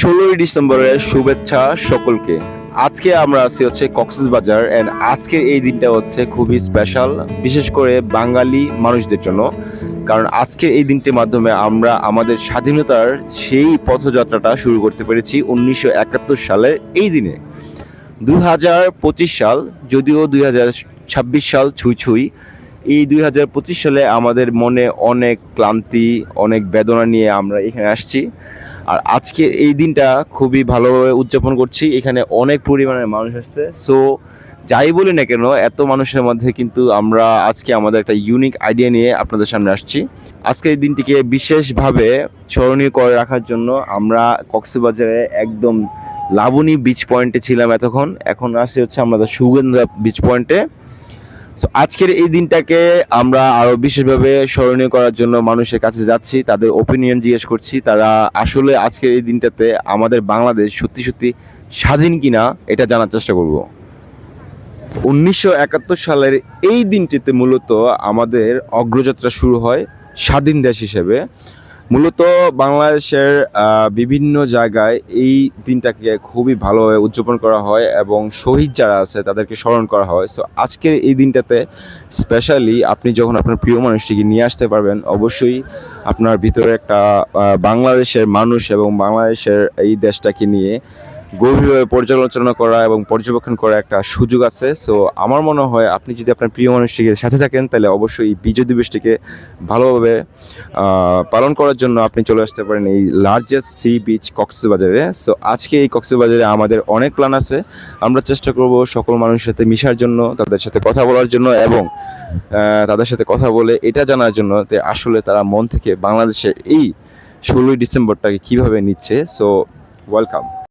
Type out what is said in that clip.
ডিসেম্বরের শুভেচ্ছা সকলকে। আজকে আমরা আছি হচ্ছে কক্সবাজার এন্ড আজকের এই দিনটা হচ্ছে খুবই স্পেশাল, বিশেষ করে বাঙালি মানুষদের জন্য। কারণ আজকের এই দিনটির মাধ্যমে আমরা আমাদের স্বাধীনতার সেই পথযাত্রাটা শুরু করতে পেরেছি 1971 সালের এই দিনে। 2025 সাল, যদিও 2026 সাল ছুঁই ছুঁই, এই 2025 সালে আমাদের মনে অনেক ক্লান্তি, অনেক বেদনা নিয়ে আমরা এখানে আসছি। আর আজকের এই দিনটা খুবই ভালোভাবে উদযাপন করছি। এখানে অনেক পরিমাণে মানুষ আসছে। সো যাই বলি না কেন, এত মানুষের মধ্যে কিন্তু আমরা আজকে আমাদের একটা ইউনিক আইডিয়া নিয়ে আপনাদের সামনে আসছি। আজকের এই দিনটিকে বিশেষভাবে স্মরণীয় করে রাখার জন্য আমরা কক্সবাজারে একদম লাবণী বিচ পয়েন্টে ছিলাম এতক্ষণ। এখন আসছি হচ্ছে আমাদের সুগন্ধা বিচ পয়েন্টে। সো আজকের এই দিনটাকে আমরা আরো বিশেষভাবে স্মরণীয় করার জন্য মানুষের কাছে যাচ্ছি, তাদের ওপিনিয়ন জিজ্ঞেস করছি, তারা আসলে আজকের এই দিনটাতে আমাদের বাংলাদেশ সত্যি সত্যি স্বাধীন কিনা এটা জানার চেষ্টা করব। 1971 সালের এই দিনটিতে মূলত আমাদের অগ্রযাত্রা শুরু হয় স্বাধীন দেশ হিসেবে। মূলত বাংলাদেশের বিভিন্ন জায়গায় এই দিনটাকে খুবই ভালোভাবে উদযাপন করা হয় এবং শহীদ যারা আছে তাদেরকে স্মরণ করা হয়। সো আজকের এই দিনটাতে স্পেশালি আপনি যখন আপনার প্রিয় মানুষটিকে নিয়ে আসতে পারবেন, অবশ্যই আপনার ভিতরে একটা বাংলাদেশের মানুষ এবং বাংলাদেশের এই দেশটাকে নিয়ে গভীরভাবে পর্যালোচনা করা এবং পর্যবেক্ষণ করার একটা সুযোগ আছে। সো আমার মনে হয় আপনি যদি আপনার প্রিয় মানুষটিকে সাথে থাকেন, তাহলে অবশ্যই বিজয় দিবসটিকে ভালোভাবে পালন করার জন্য আপনি চলে আসতে পারেন এই লার্জেস্ট সি বিচ কক্সবাজারে। সো আজকে এই কক্সবাজারে আমাদের অনেক প্ল্যান আছে। আমরা চেষ্টা করব সকল মানুষের সাথে মিশার জন্য, তাদের সাথে কথা বলার জন্য এবং তাদের সাথে কথা বলে এটা জানার জন্য যে আসলে তারা মন থেকে বাংলাদেশের এই 16ই ডিসেম্বরটাকে কীভাবে নিচ্ছে। So welcome.